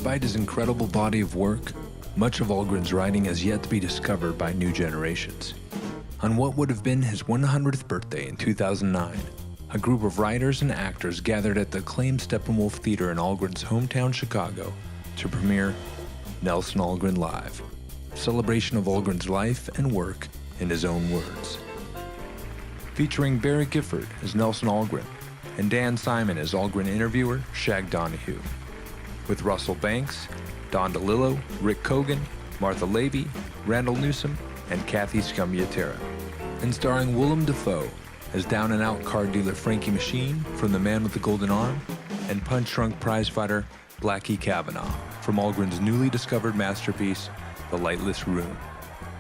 Despite his incredible body of work, much of Algren's writing has yet to be discovered by new generations. On what would have been his 100th birthday in 2009, a group of writers and actors gathered at the acclaimed Steppenwolf Theater in Algren's hometown Chicago to premiere Nelsen Algren Live, a celebration of Algren's life and work in his own words. Featuring Barry Gifford as Nelsen Algren and Dan Simon as Algren interviewer Shag Donahue, with Russell Banks, Don DeLillo, Rick Cogan, Martha Levy, Randall Newsom, and Kathy Scagliatera, and starring Willem Dafoe as down-and-out card dealer Frankie Machine from The Man with the Golden Arm, and punch-drunk prizefighter Blackie Kavanaugh from Algren's newly discovered masterpiece, The Lightless Room,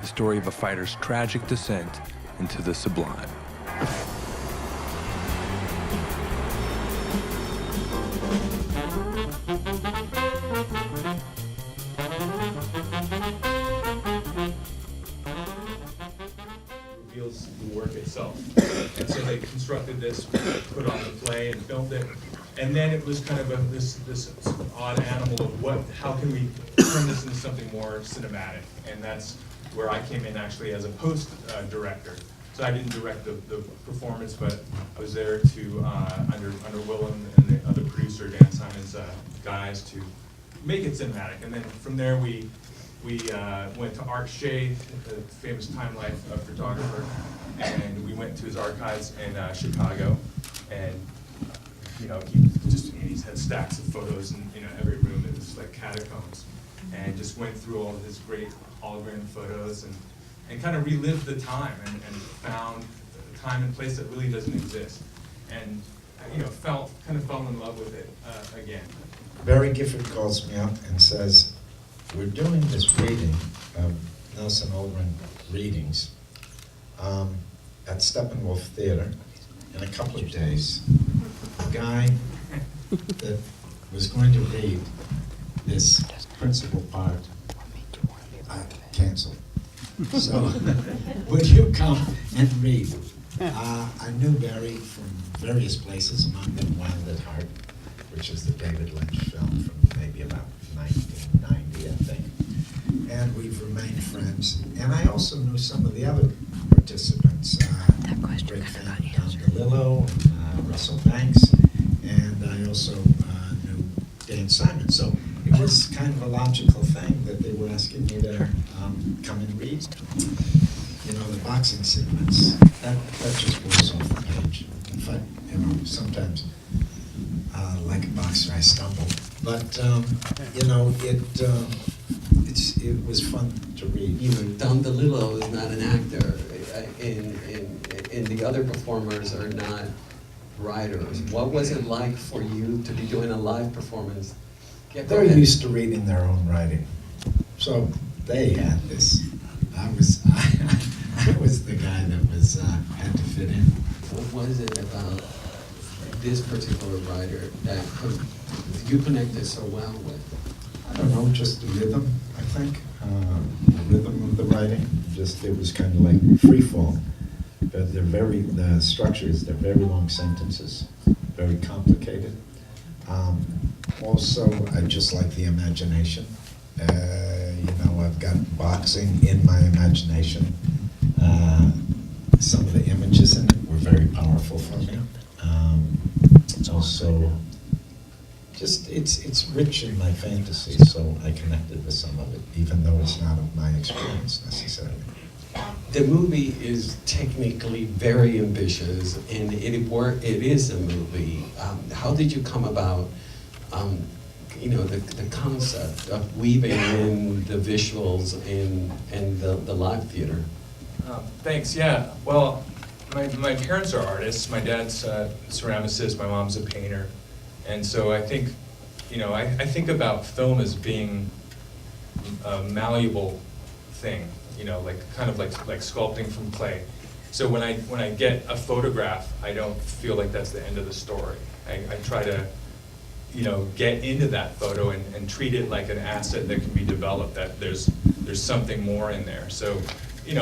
the story of a fighter's tragic descent into the sublime. Reveals the work itself. And so they constructed this, put on the play and filmed it. And then it was kind of this odd animal of how can we turn this into something more cinematic? And that's where I came in actually as a post director. So I didn't direct the performance, but I was there to, under Willem and the other producer, Dan Simon's guys, to make it cinematic. And then from there we went to Art Shea, the famous Time Life photographer, and we went to his archives in Chicago, and he's had stacks of photos in every room. It was like catacombs, and just went through all of his great Algren photos and kind of relived the time and found a time and place that really doesn't exist, and fell in love with it again. Barry Gifford calls me up and says, we're doing this reading of Nelsen Algren readings at Steppenwolf Theater in a couple of days. The guy that was going to read this principal part canceled. So, would you come and read? I knew Barry from various places, among them Wild at Heart, which is the David Lynch film from maybe about 1990, I think. And we've remained friends. And I also knew some of the other participants. Great fan of Don DeLillo and Russell Banks. And I also knew Dan Simon. So it was kind of a logical thing that they were asking me to come and read. The boxing sequence, that just rolls off the page. In fact, sometimes like a boxer, I stumble. But it was fun to read. Don DeLillo is not an actor, and the other performers are not writers. What was it like for you to be doing a live performance? They're used to reading their own writing, so they had this. I was the guy that had to fit in. What is it about this particular writer that you connected so well with? I don't know, just the rhythm, I think. The rhythm of the writing. It was kind of like free fall. But the structures, they're very long sentences, very complicated. Also, I just like the imagination. I've got boxing in my imagination. Some of the images in it were very powerful for me. Also, it's rich in my fantasy, so I connected with some of it, even though it's not of my experience necessarily. The movie is technically very ambitious, and it is a movie. How did you come about, the concept of weaving in the visuals and the live theater? Thanks. Yeah. Well, my parents are artists. My dad's a ceramicist. My mom's a painter, and so I think, I think about film as being a malleable thing. Like sculpting from clay. So when I get a photograph, I don't feel like that's the end of the story. I try to, get into that photo and treat it like an asset that can be developed. That there's something more in there. So, a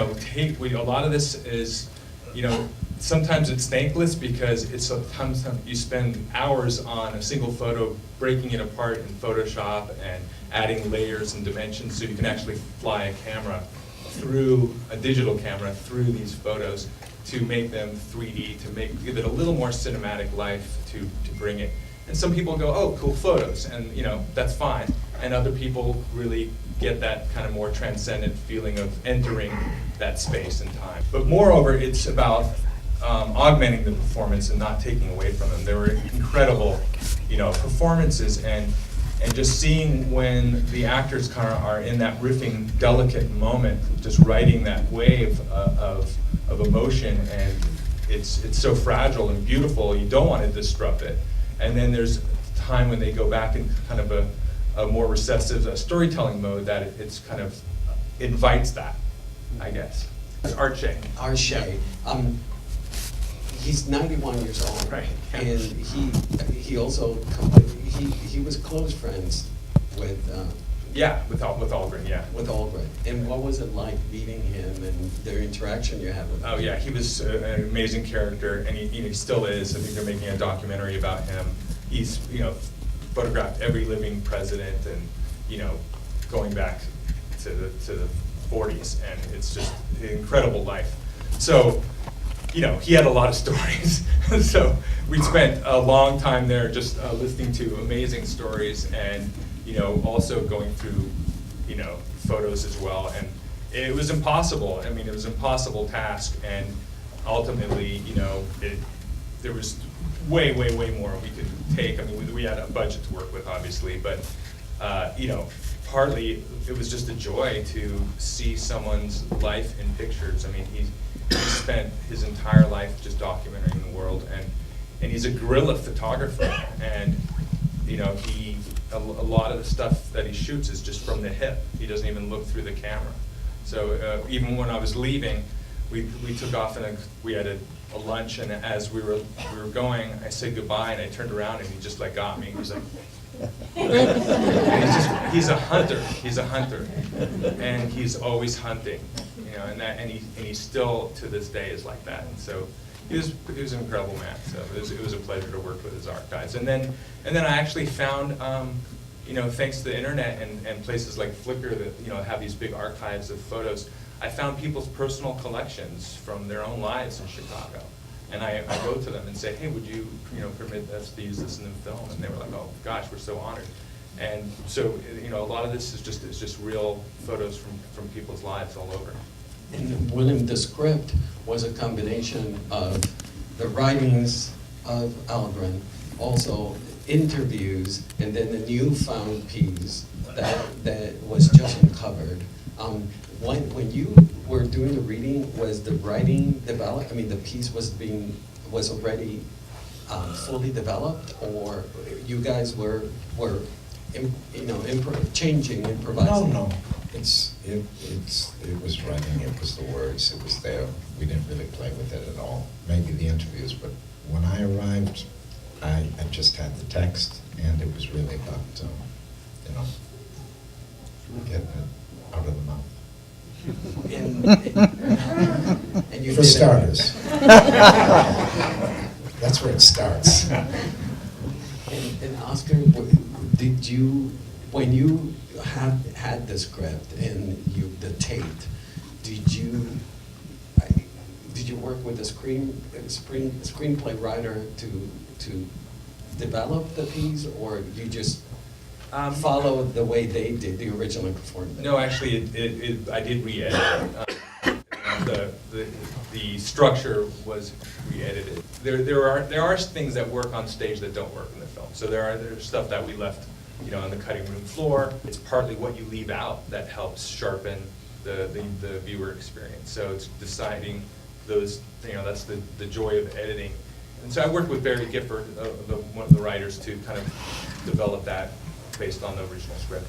lot of this is, sometimes it's thankless because it's sometimes you spend hours on a single photo, breaking it apart in Photoshop and adding layers and dimensions so you can actually fly a camera through, a digital camera through these photos to make them 3D, to give it a little more cinematic life, to bring it. And some people go, oh, cool photos, and that's fine. And other people really get that kind of more transcendent feeling of entering that space and time. But moreover, it's about augmenting the performance and not taking away from them. There were incredible, performances, and just seeing when the actors kind of are in that riffing, delicate moment, just riding that wave of emotion, and it's so fragile and beautiful. You don't want to disrupt it. And then there's time when they go back in kind of a more recessive storytelling mode that it's kind of invites that, I guess. Arche. Arche. He's 91 years old, Right. And he also he was close friends with With Algren, yeah. with Algren. And what was it like meeting him and their interaction you had with him? Oh yeah, he was an amazing character, and he still is. I think they're making a documentary about him. He's photographed every living president, and going back to the 40s, and it's just an incredible life. So he had a lot of stories. So we spent a long time there just listening to amazing stories, and also going through photos as well. And it was impossible. I mean, it was an impossible task, and ultimately, there was way more we could take. I mean, we had a budget to work with, obviously, but partly it was just a joy to see someone's life in pictures. I mean, he spent his entire life just documenting the world, and he's a guerrilla photographer, and a lot of the stuff that he shoots is just from the hip. He doesn't even look through the camera. So even when I was leaving, we took off, and we had a lunch, and as we were going, I said goodbye, and I turned around, and he just got me. He was like, and he's a hunter. He's a hunter, and he's always hunting. And he still to this day is like that. And so he was an incredible man. So it was a pleasure to work with his archives. And then I actually found, thanks to the internet and places like Flickr that have these big archives of photos, I found people's personal collections from their own lives in Chicago. And I go to them and say, hey, would you permit us to use this in the film? And they were like, oh gosh, we're so honored. And so a lot of this is just real photos from people's lives all over. And Willem, the script was a combination of the writings of Algren, also interviews, and then the newfound piece that was just uncovered. When you were doing the reading, was the writing developed? I mean, the piece was already fully developed, or you guys were changing, improvising? No. It was writing, it was the words, it was there. We didn't really play with it at all. Maybe the interviews, but when I arrived, I just had the text, and it was really about, getting it out of the mouth. And you For did starters. That's where it starts. And Oscar, did you, when you had the script and the tape, did you work with a screenplay writer to develop the piece, or you just follow the way they did the original performance? No, actually, I did re-edit it. The structure was re-edited. There are things that work on stage that don't work in the film. So there's stuff that we left, on the cutting room floor. It's partly what you leave out that helps sharpen the viewer experience. So it's deciding those, that's the joy of editing. And so I worked with Barry Gifford, one of the writers, to kind of develop that based on the original script.